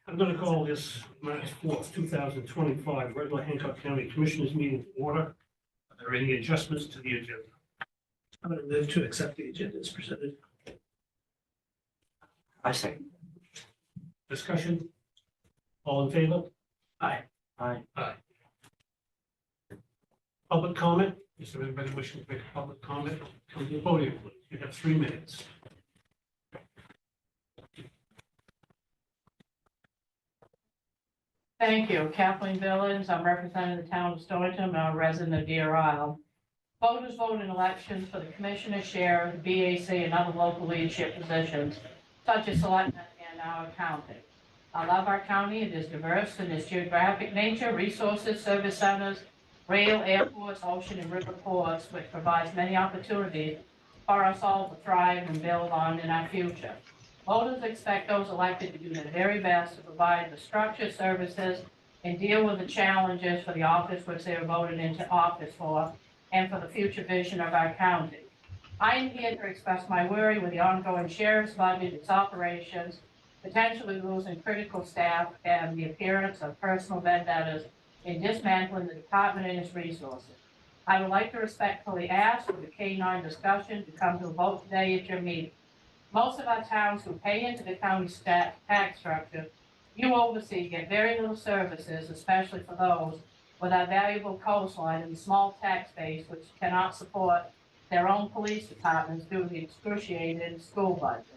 I'm going to call this March 4th, 2025, regular Hancock County Commissioners meeting to order. Are there any adjustments to the agenda? I'm going to move to accept the agenda as presented. I second. Discussion? All in favor? Aye. Aye. Aye. Public comment? Is there anybody wishing to make a public comment? Come to the podium, please. You have 3 minutes. Thank you. Kathleen Billings. I'm representing the town of Stonington. I'm a resident of Deer Isle. Voters vote in elections for the commissioner, sheriff, BAC, and other local leadership positions, such as selectmen and our accountant. I love our county. It is diverse in its geographic nature, resources, service centers, rail, airports, ocean, and river ports, which provides many opportunities for us all to thrive and build on in our future. Voters expect those elected to do their very best to provide the structured services and deal with the challenges for the office which they are voted into office for and for the future vision of our county. I am here to express my worry with the ongoing sheriff's budget, its operations, potentially losing critical staff, and the appearance of personal vendettas in dismantling the department and its resources. I would like to respectfully ask for the K-9 discussion to come to a vote today at your meeting. Most of our towns who pay into the county tax structure you oversee get very little services, especially for those with our valuable coastline and the small tax base which cannot support their own police departments due to the excruciating school budgets.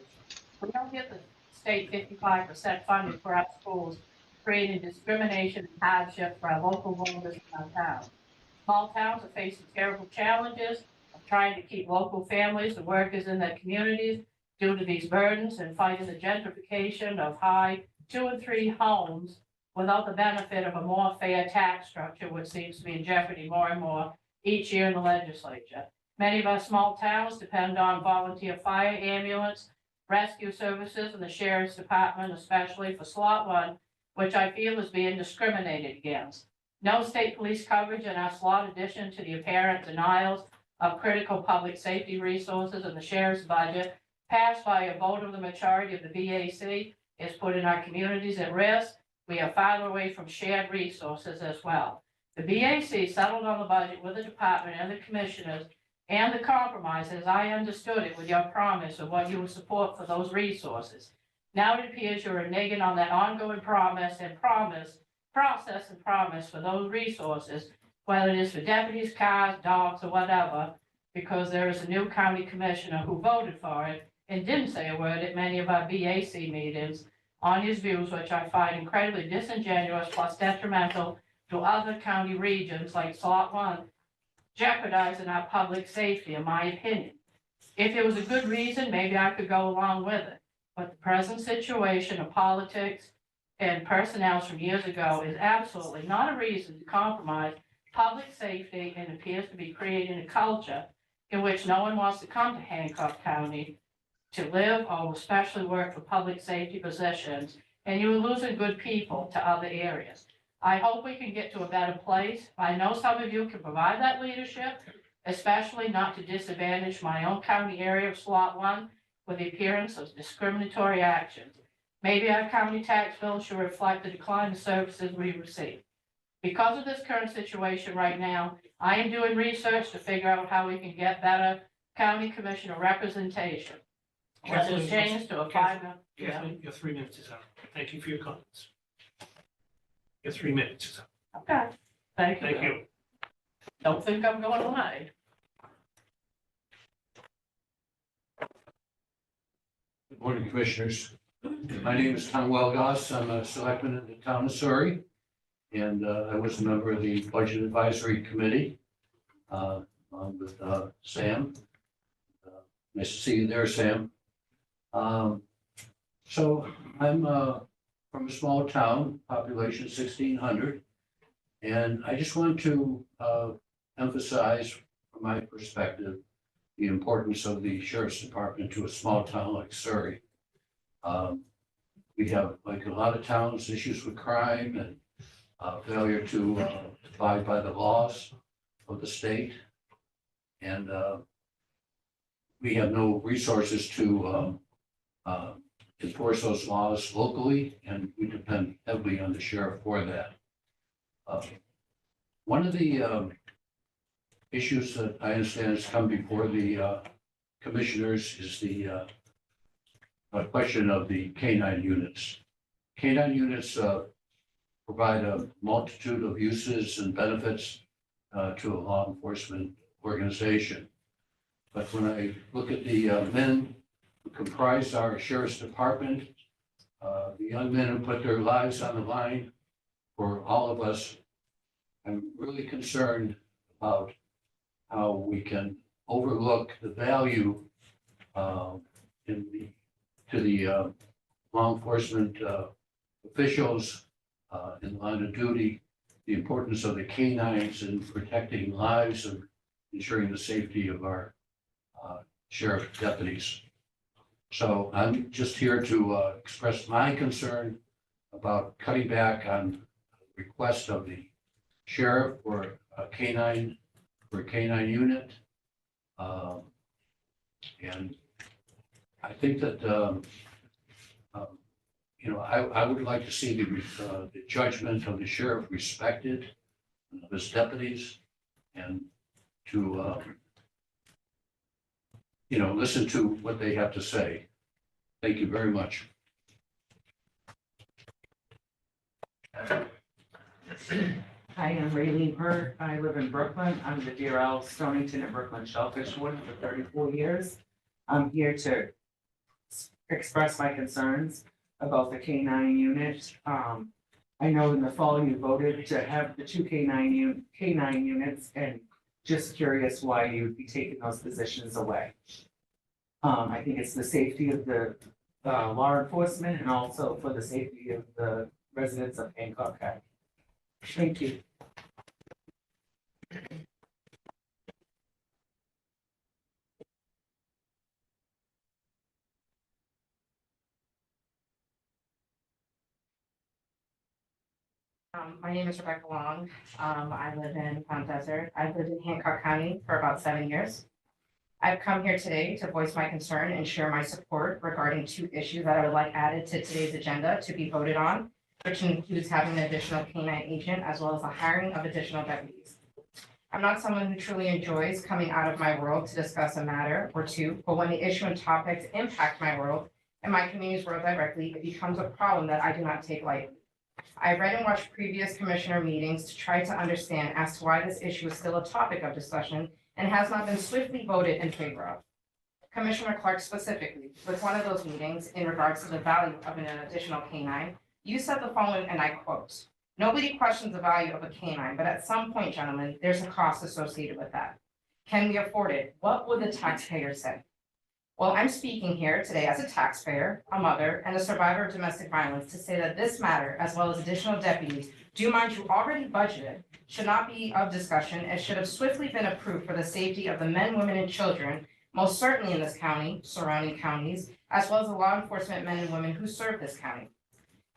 We don't get the state 55% funding for our schools, creating discrimination and hardship for our local voters in our town. Small towns are facing terrible challenges of trying to keep local families and workers in their communities due to these burdens and fighting the gentrification of high 2 and 3 homes without the benefit of a more fair tax structure, which seems to be in jeopardy more and more each year in the legislature. Many of our small towns depend on volunteer fire, ambulance, rescue services, and the sheriff's department, especially for slot 1, which I feel is being discriminated against. No state police coverage in our slot, addition to the apparent denials of critical public safety resources in the sheriff's budget, passed by a vote of the majority of the BAC, is putting our communities at risk. We are farther away from shared resources as well. The BAC settled on the budget with the department and the commissioners, and the compromise, as I understood it, with your promise of what you would support for those resources. Now it appears you're reneging on that ongoing process and promise for those resources, whether it is for deputies, cars, dogs, or whatever, because there is a new county commissioner who voted for it and didn't say a word at many of our BAC meetings on his views, which I find incredibly disingenuous plus detrimental to other county regions like slot 1, jeopardizing our public safety, in my opinion. If it was a good reason, maybe I could go along with it. But the present situation of politics and personnel from years ago is absolutely not a reason to compromise public safety, and appears to be creating a culture in which no one wants to come to Hancock County to live or especially work for public safety positions, and you are losing good people to other areas. I hope we can get to a better place. I know some of you can provide that leadership, especially not to disadvantage my own county area of slot 1 with the appearance of discriminatory actions. Maybe our county tax bill should reflect the decline of services we receive. Because of this current situation right now, I am doing research to figure out how we can get better county commissioner representation. Whether it's changed to a 5-minute. Kathleen, your 3 minutes is up. Thank you for your comments. Your 3 minutes is up. Okay, thank you. Thank you. Don't think I'm going away. Good morning, Commissioners. My name is Tom Welgoss. I'm a selectman in the town of Surrey, and I was a member of the Budget Advisory Committee along with Sam. Nice to see you there, Sam. So I'm from a small town, population 1,600, and I just want to emphasize, from my perspective, the importance of the Sheriff's Department to a small town like Surrey. We have, like a lot of towns, issues with crime and failure to abide by the laws of the state. And we have no resources to enforce those laws locally, and we depend heavily on the sheriff for that. One of the issues that I understand has come before the commissioners is the question of the K-9 units. K-9 units provide a multitude of uses and benefits to a law enforcement organization. But when I look at the men who comprise our sheriff's department, the young men who put their lives on the line for all of us, I'm really concerned about how we can overlook the value to the law enforcement officials in line of duty, the importance of the canines in protecting lives and ensuring the safety of our sheriff deputies. So I'm just here to express my concern about cutting back on request of the sheriff for a canine unit. And I think that, I would like to see the judgment of the sheriff respected, of his deputies, and to, listen to what they have to say. Thank you very much. Hi, I'm Raylene Hurt. I live in Brooklyn. I'm the DRL Stonington and Brooklyn Shellfish Warden for 34 years. I'm here to express my concerns about the K-9 unit. I know in the fall you voted to have the two K-9 units, and just curious why you'd be taking those positions away. I think it's the safety of the law enforcement and also for the safety of the residents of Hancock County. Thank you. My name is Rebecca Long. I live in Mount Desert. I've lived in Hancock County for about 7 years. I've come here today to voice my concern and share my support regarding two issues that I would like added to today's agenda to be voted on, which includes having an additional K-9 agent as well as the hiring of additional deputies. I'm not someone who truly enjoys coming out of my world to discuss a matter or two, but when the issue and topics impact my world and my community's world directly, it becomes a problem that I do not take lightly. I've read and watched previous commissioner meetings to try to understand as to why this issue is still a topic of discussion and has not been swiftly voted in favor of. Commissioner Clark specifically, with one of those meetings in regards to the value of an additional K-9, you said the following, and I quote, "Nobody questions the value of a K-9, but at some point, gentlemen, there's a cost associated with that. Can we afford it? What would the taxpayer say?" Well, I'm speaking here today as a taxpayer, a mother, and a survivor of domestic violence to say that this matter, as well as additional deputies, do mind you already budgeted, should not be of discussion and should have swiftly been approved for the safety of the men, women, and children, most certainly in this county, surrounding counties, as well as the law enforcement men and women who serve this county.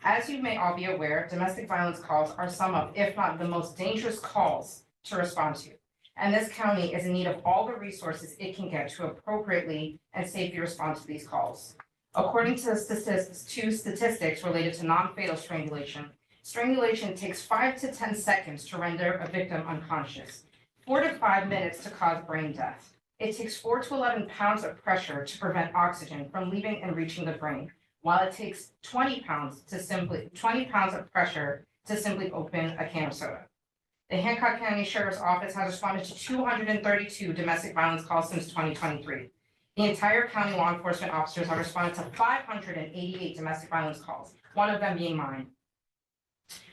As you may all be aware, domestic violence calls are some of, if not the most dangerous calls to respond to. And this county is in need of all the resources it can get to appropriately and safely respond to these calls. According to statistics related to non-fatal strangulation, strangulation takes 5 to 10 seconds to render a victim unconscious, 4 to 5 minutes to cause brain death. It takes 4 to 11 pounds of pressure to prevent oxygen from leaving and reaching the brain, while it takes 20 pounds of pressure to simply open a can of soda. The Hancock County Sheriff's Office has responded to 232 domestic violence calls since 2023. The entire county law enforcement officers have responded to 588 domestic violence calls, one of them being mine.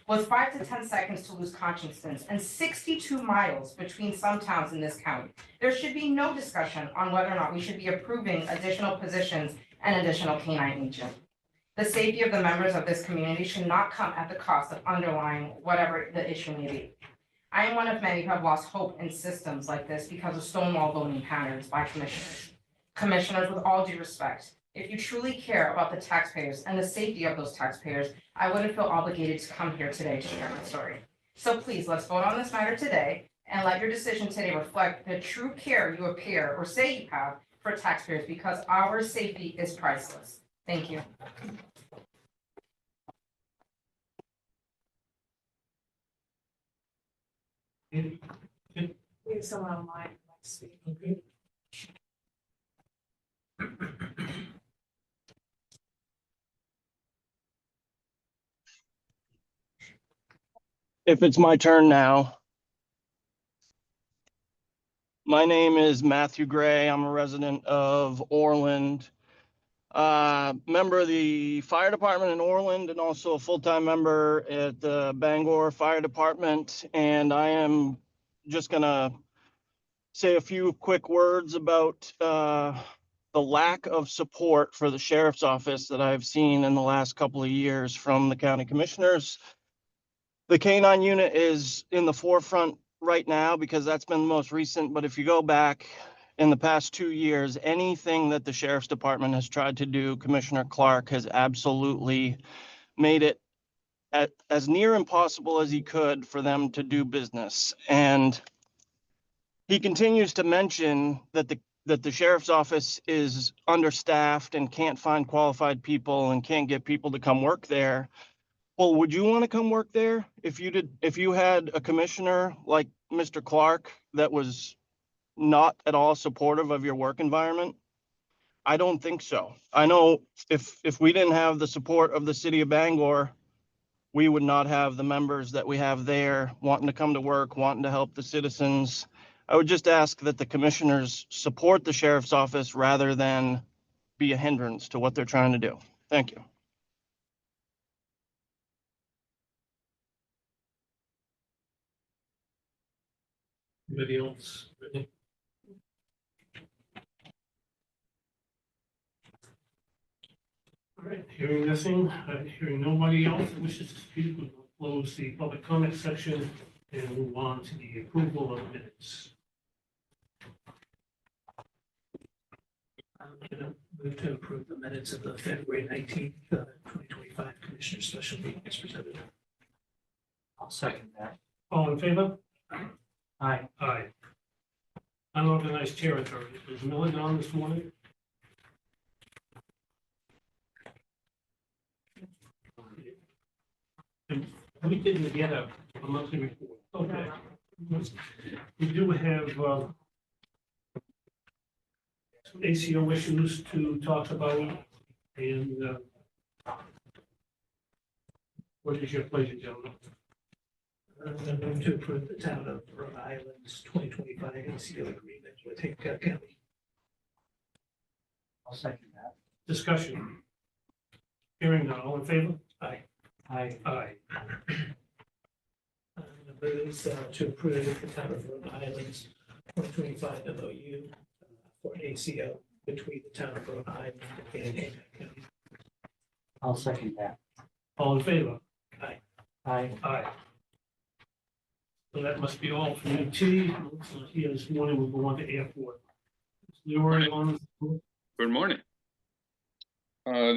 With 5 to 10 seconds to lose consciousness and 62 miles between some towns in this county, there should be no discussion on whether or not we should be approving additional positions and additional K-9 agent. The safety of the members of this community should not come at the cost of underlying whatever the issue may be. I am one of many who have lost hope in systems like this because of stonewall voting patterns by commissioners. Commissioners, with all due respect, if you truly care about the taxpayers and the safety of those taxpayers, I wouldn't feel obligated to come here today to share my story. So please, let's vote on this matter today and let your decision today reflect the true care you appear or say you have for taxpayers, because our safety is priceless. Thank you. Andy? We have someone online who'd like to speak. Okay. If it's my turn now. My name is Matthew Gray. I'm a resident of Orland. Member of the fire department in Orland and also a full-time member at the Bangor Fire Department. And I am just gonna say a few quick words about the lack of support for the sheriff's office that I've seen in the last couple of years from the county commissioners. The K-9 unit is in the forefront right now because that's been the most recent, but if you go back in the past 2 years, anything that the sheriff's department has tried to do, Commissioner Clark has absolutely made it as near impossible as he could for them to do business. And he continues to mention that the sheriff's office is understaffed and can't find qualified people and can't get people to come work there. Well, would you want to come work there if you had a commissioner like Mr. Clark that was not at all supportive of your work environment? I don't think so. I know if we didn't have the support of the city of Bangor, we would not have the members that we have there wanting to come to work, wanting to help the citizens. I would just ask that the commissioners support the sheriff's office rather than be a hindrance to what they're trying to do. Thank you. Anybody else? All right, hearing nothing, hearing nobody else that wishes to speak, we will close the public comment section and move on to the approval of minutes. I'm gonna move to approve the minutes of the February 19th, 2025 Commissioner Special Meeting as presented. I'll second that. All in favor? Aye. Aye. Unorganized territory, is Miller on this morning? And we didn't get a monthly report, okay. We do have, some ACO issues to talk about, and, what is your pleasure, gentlemen? I'm gonna move to approve the town of Rhode Island's 2025 ACO agreement with Hancock County. I'll second that. Discussion. Hearing none, all in favor? Aye. Aye. Aye. I'm gonna move to approve the town of Rhode Island's 2025 MOU for an ACO between the town of Rhode Island and Hancock County. I'll second that. All in favor? Aye. Aye. Aye. So that must be all from UT. Looks like here this morning we'll go on to airport. Leroy on. Good morning. I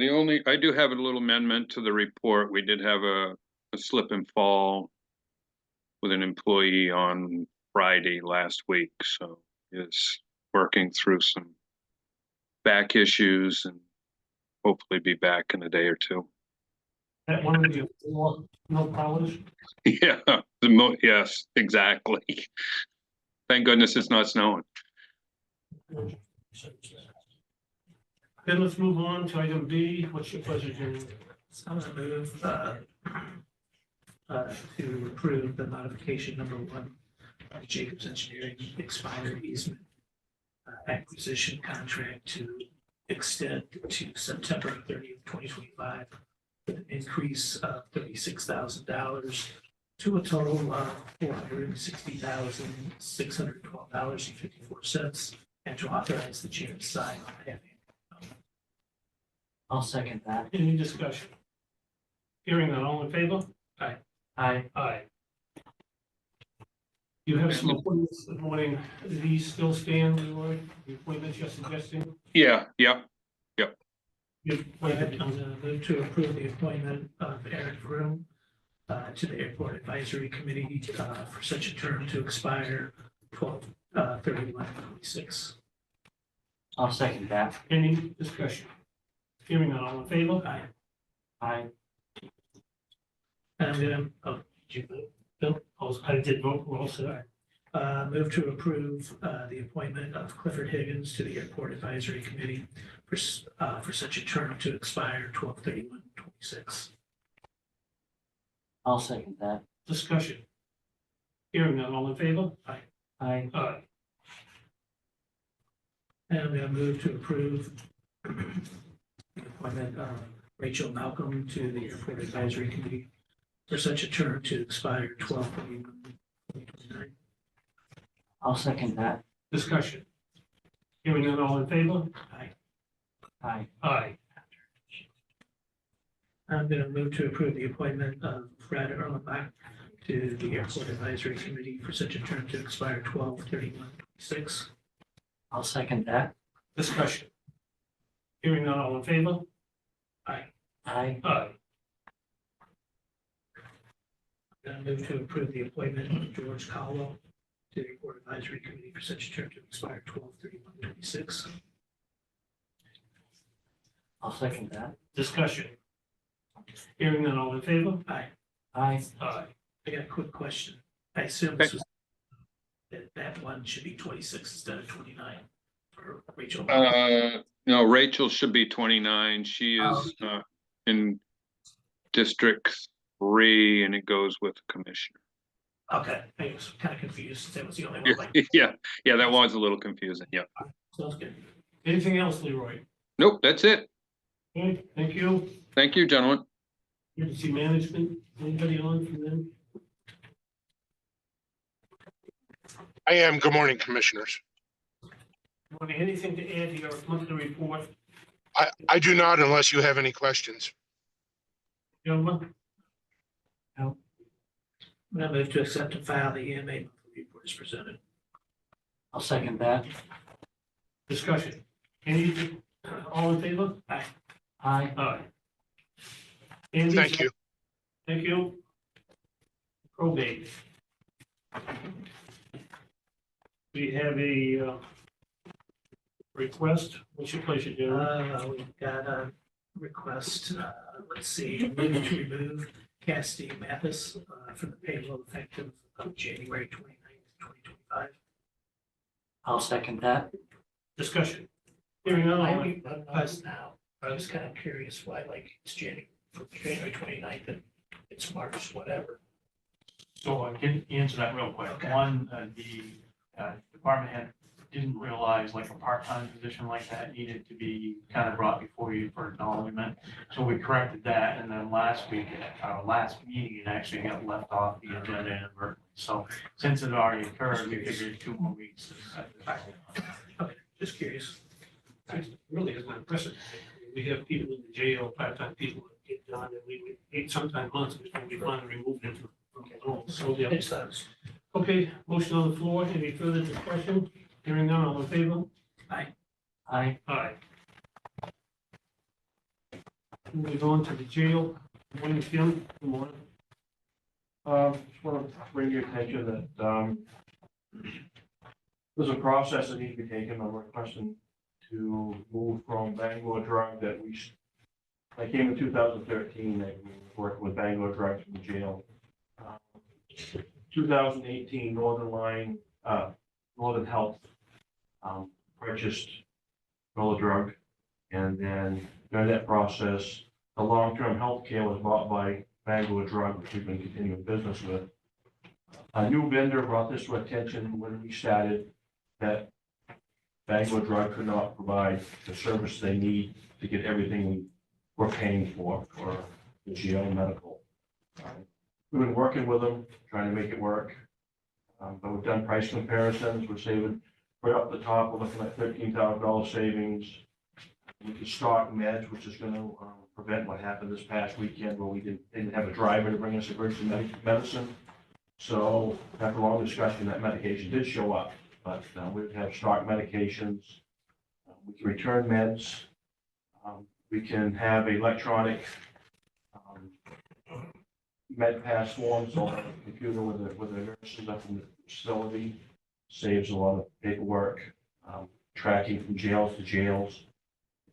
do have a little amendment to the report. We did have a slip and fall with an employee on Friday last week, so is working through some back issues and hopefully be back in a day or two. That one of the four no powers. Yeah, yes, exactly. Thank goodness it's not snowing. Then let's move on to item B. What's your pleasure, Jim? So I'm gonna move to approve the modification number 1 of Jacobs Engineering expired easement acquisition contract to extend to September 30th, 2025, with an increase of $36,000 to a total of $460,612.54, and to authorize the chair to sign on behalf of. I'll second that. Any discussion? Hearing none, all in favor? Aye. Aye. You have some appointments this morning. Do these still stand, Leroy? The appointments you're suggesting? Yeah, yeah. You've I'm appointed- gonna move to approve the appointment of Eric Vroom to the Airport Advisory Committee for such a term to expire 12/31/26. I'll second that. Any discussion? Hearing none, all in favor? Aye. Aye. And I'm gonna, oh, did you vote? Bill? I did vote, we're all set. Move to approve the appointment of Clifford Higgins to the Airport Advisory Committee for such a term to expire 12/31/26. I'll second that. Discussion. Hearing none, all in favor? Aye. Aye. And I'm gonna move to approve the appointment of Rachel Malcolm to the Airport Advisory Committee for such a term to expire 12/31/2029. I'll second that. Discussion. Hearing none, all in favor? Aye. Aye. Aye. I'm gonna move to approve the appointment of Brad Erlenbach to the Airport Advisory Committee for such a term to expire 12/31/26. I'll second that. Discussion. Hearing none, all in favor? Aye. Aye. I move to approve the appointment of George Caldwell to the Airport Advisory Committee for such a term to expire 12/31/26. I'll second that. Discussion. Hearing none, all in favor? Aye. Aye. Aye. I got a quick question. I assume this was, that one should be 26 instead of 29 for Rachel. No, Rachel should be 29. She is in District 3 and it goes with Commissioner. Okay, I was kind of confused. That was the only one. Like, Yeah, that was a little confusing. Yeah. sounds good. Anything else, Leroy? Nope, that's it. Okay, thank you. Thank you, gentlemen. Emergency management, anybody on from them? I am. Good morning, Commissioners. Want anything to add to your monthly report, I do not unless you have any questions. gentlemen? I'm gonna move to accept and file the EMA monthly report as presented. I'll second that. Discussion. Any, all in favor? Aye. Aye. Andy? Thank you. Thank you. Probate. We have a request. What's your pleasure, gentlemen? We've got a request, let's see, move to remove Cassidy Mathis from the payroll effective of January 29th, 2025. I'll second that. Discussion. Hearing none, Why all are in- we running this now? I was kind of curious why, like, it's January 29th and it's March, whatever. So I can answer that real quick. Okay. One, the department head didn't realize like a part-time position like that needed to be kind of brought before you for acknowledgement. So we corrected that, and then last week, at our last meeting, it actually got left off the agenda inadvertently. So since it already occurred, we figured 2 more weeks. to set this back on. Okay, just curious. It really is not precedent. We have people in the jail, part-time people that get done, and we wait sometimes months before we finally remove them from the role. So, yeah. It's those. Okay, motion on the floor. Any further discussion? Hearing none, all in favor? Aye. Aye. Moving on to the jail. Morning, Jim. Good morning. Just want to bring your attention that there's a process that needs to be taken. I'm requesting to move from Bangor Drug that I came in 2013, that we were working with Bangor Drug from the jail. 2018 Northern Health purchased Gola Drug, and then during that process, the long-term health care was bought by Bangor Drug, which we've been continuing business with. A new vendor brought this to attention when we started, that Bangor Drug could not provide the service they need to get everything we're paying for the jail medical. We've been working with them, trying to make it work. But we've done price comparisons. We're saving right up the top. We're looking at $13,000 savings. We can stock meds, which is going to prevent what happened this past weekend where we didn't have a driver to bring us emergency medicine. So after a long discussion, that medication did show up, but we have stock medications. We can return meds. We can have electronic med pass forms on a computer with the nurses up in the facility. Saves a lot of paperwork, tracking from jails to jails.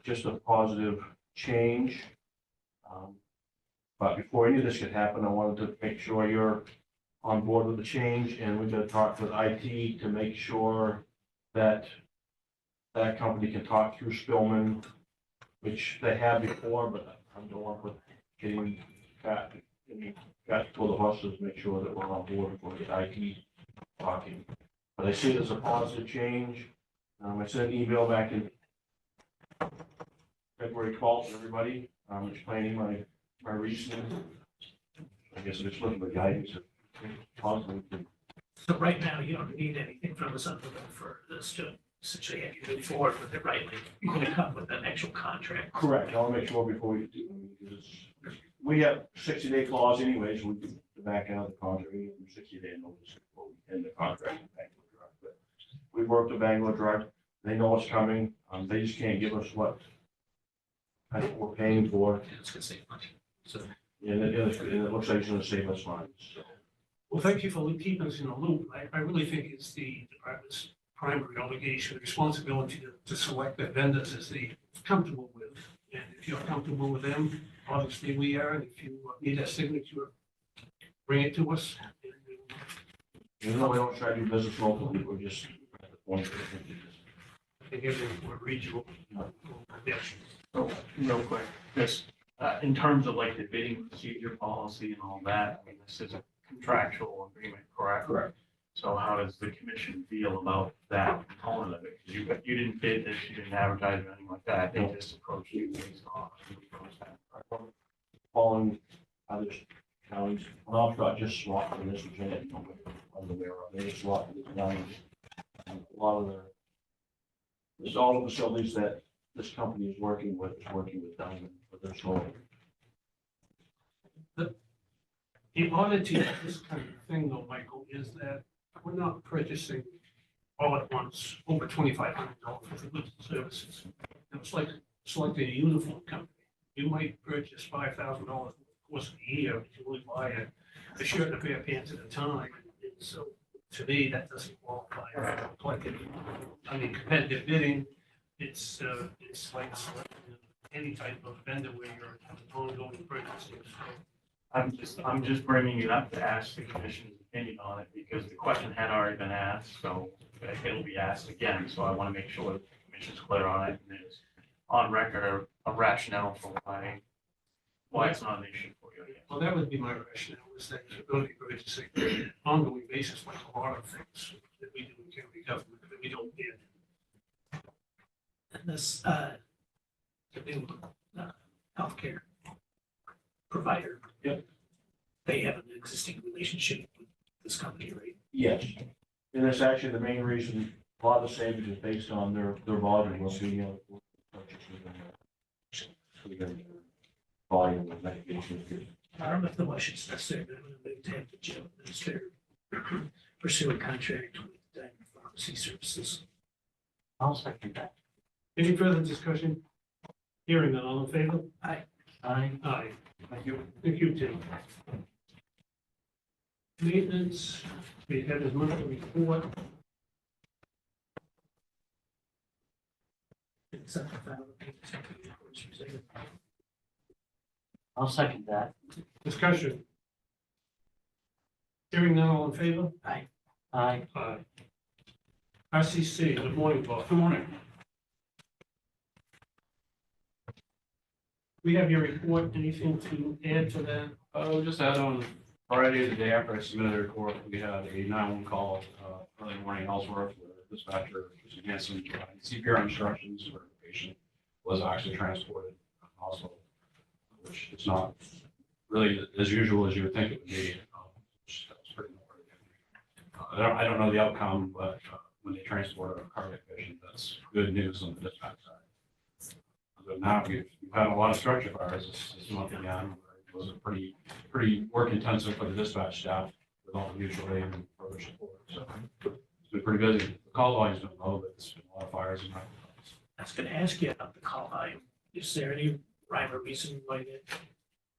Just a positive change. But before any of this could happen, I wanted to make sure you're on board with the change, and we're gonna talk with IT to make sure that that company can talk through Spillman, which they have before, but I'm the one with getting got to pull the horses, make sure that we're on board before we get IT talking. But I see it as a positive change. I sent an email back in February 12th to everybody, explaining my reasoning. I guess I'm just looking for guidance. Positive. So right now, you don't need anything from us other than for this to essentially have you move forward with it, right? Like, you're gonna come with an actual contract. Correct. I want to make sure before we do, because we have 60-day clause anyways, we can back out of the contract, we have 60-day notice before we end the contract. with Bangor Drug. But we worked with Bangor Drug, they know what's coming, they just can't give us what we're paying for, It's gonna save money. So, and it looks like it's gonna save us money, so. Well, thank you for keeping us in the loop. I really think it's the department's primary obligation, responsibility to select the vendors as they comfortable with. And if you're comfortable with them, obviously we are, and if you need a signature, bring it to us. Even though we don't try to do business locally, we're just at the point where we just. I think everything we're regional. Yeah. So, real quick, just, in terms of like the bidding procedure policy and all that, I mean, this is a contractual agreement, correct? Correct. So how does the commission feel about that component of it? 'Cause you didn't bid this, you didn't advertise or anything like that, they just approached you based on. Following others counties, well, I've got just SWAT in this, which I didn't know on the way around, they just SWAT in this county. A lot of there's all the facilities that this company is working with Diamond for their solar. The oddity of this kind of thing though, Michael, is that we're not purchasing all at once over $2,500 for goods and services. And it's like selecting a uniform company. You might purchase $5,000 over the course of the year, but you only buy a shirt and a pair of pants at a time. And so to me, that doesn't qualify for collective, competitive bidding. It's like selecting any type of vendor where you're ongoing purchasing. So I'm just bringing it up to ask the commission's opinion on it because the question had already been asked, so it'll be asked again. So I want to make sure the commission's clear on it and there's on record a rationale for why it's not an issue for you. Well, that would be my rationale, is that you're going to be purchasing on an ongoing basis, like a lot of things that we do in county government, that we don't bid. and this, the new, healthcare provider. Yep. They have an existing relationship with this company, right? Yes, and that's actually the main reason, a lot of the savings is based on their volume, will be, volume of medications. I don't know if the motion's necessary, but I'm gonna move to have the jail administrator pursue a contract with Diamond Pharmacy Services. I'll second that. Any further discussion? Hearing none, all in favor? Aye. Aye. Aye. Thank you. Thank you, Tim. Maintenance, we have his monthly report. Accept the file of payments and the reports presented. I'll second that. Discussion. Hearing none, all in favor? Aye. Aye. Aye. RCC, good morning, Bob. Good morning. We have your report, anything to add to that? Just add on Friday, the day after I submitted the report, we had a 911 call early morning elsewhere for the dispatcher, just again some CPR instructions where the patient was actually transported also, which is not really as usual as you would think it would be. Which that was pretty noteworthy. I don't know the outcome, but when they transport a cardiac patient, that's good news on the dispatch side. But now we've had a lot of structure fires this month again. It was a pretty work intensive for the dispatch staff with all the mutual aid and further support. So it's been pretty busy. The call volume's been low, but it's been a lot of fires in my office. I was gonna ask you about the call volume. Is there any rhyme or reason why that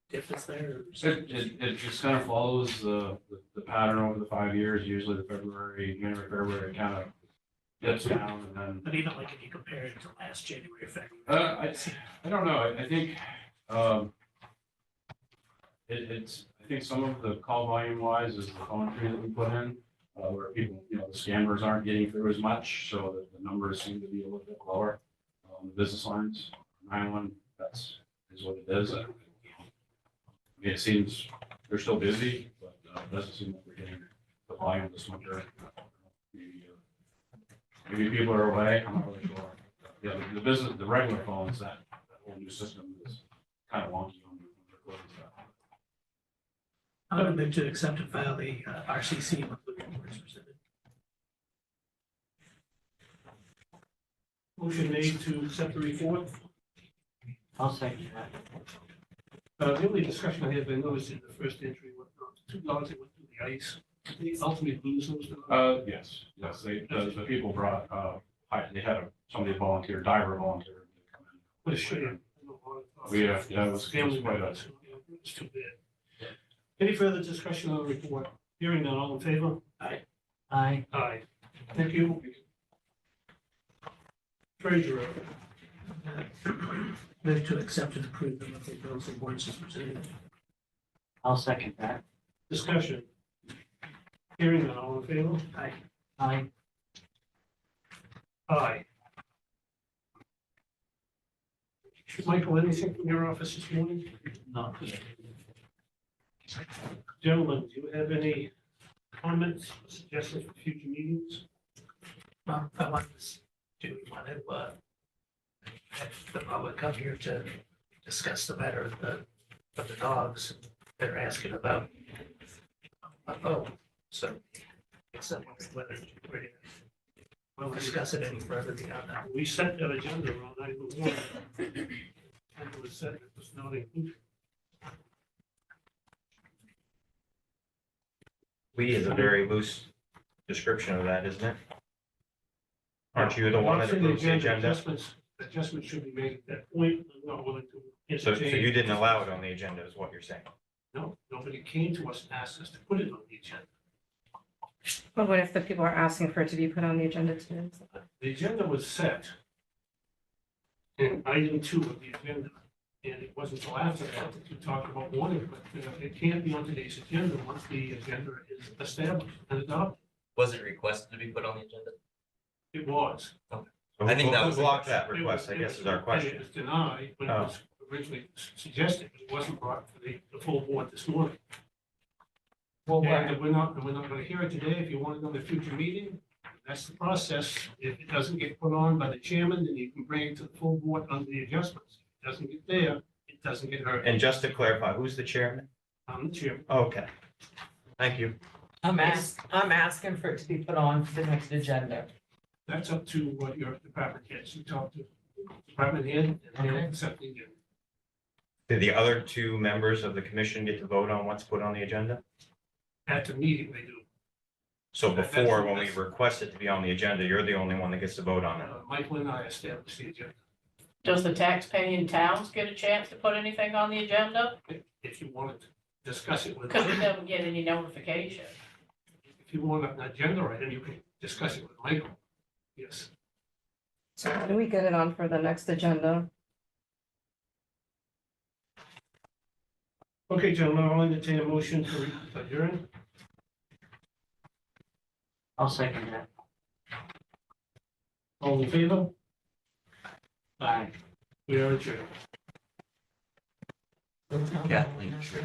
difference there? Or is It just kind of follows the pattern over the 5 years. Usually the January, February kind of dips down and then But even like if you compare it to last January, February. I don't know, I think, it's, I think some of the call volume wise is the phone tree that we put in, where people, you know, the scammers aren't getting through as much, so the numbers seem to be a little bit lower. The business lines, 911, is what it is. I mean, it seems they're still busy, but it doesn't seem like we're getting the volume this winter. Maybe people are away, I'm not really sure. Yeah, the business, the regular phones, that whole new system is kind of wonky on the recording stuff. I'm gonna move to accept and file the RCC monthly report as presented. Motion made to accept the report. I'll second that. The only discussion I had, I noticed in the first entry, what, $2 they went through the ice. They ultimately lose those. Yes, the people brought, they had somebody volunteer, diver volunteer. to come in. What a shame. Yeah, it was Family quite a, members. It's too bad. Any further discussion on the report? Hearing none, all in favor? Aye. Aye. Thank you. Treasurer, Move to accept and approve the monthly bills and warrants as presented. I'll second that. discussion. Hearing none, all in favor? Aye. Aye. Aye. Michael, anything from your office this morning? No. Gentlemen, do you have any comments, suggestions for future meetings? Well, I want to, do we want to, have the public come here to discuss the matter of the dogs they're asking about? Oh, so it's whether we'll discuss it any further beyond that. We set that agenda around item one. And it was said it was not included. We is a very loose description of that, isn't it? Aren't you the one that approves the agenda? Adjustments should be made at that point. I'm not willing to So entertain. you didn't allow it on the agenda, is what you're saying? No, nobody came to us and asked us to put it on the agenda. But what if the people are asking for it to be put on the agenda today? The agenda was set in item 2 of the agenda, and it wasn't until after that that you talked about wanting, but it can't be on today's agenda once the agenda is established and adopted. Was it requested to be put on the agenda? It was. I think that Who was- blocked that It was- request, I guess is our It question. was denied, but it was originally suggested, but it wasn't brought to the full board this morning. And we're not gonna hear it today. If you want it on a future meeting, that's the process. If it doesn't get put on by the chairman, then you can bring it to the full board under the adjustments. If it doesn't get there, it doesn't get heard. And just to clarify, who's the chairman? I'm the chairman. Okay. Thank you. I'm asking for it to be put on the next agenda. That's up to what your department heads. You talk to department head and they'll accept the agenda. Did the other two members of the commission get to vote on what's put on the agenda? At the meeting, they do. So before, when we request it to be on the agenda, you're the only one that gets to vote on it. Michael and I established the agenda. Does the taxpaying towns get a chance to put anything on the agenda? If you wanted to discuss it with. Because we don't get any notification. If you want an agenda item, you can discuss it with Michael. Yes. So how do we get it on for the next agenda? Okay, gentlemen, I'll entertain a motion to adjourn. I'll second that. All in favor? Aye. We are adjourned. Kathleen Schrick.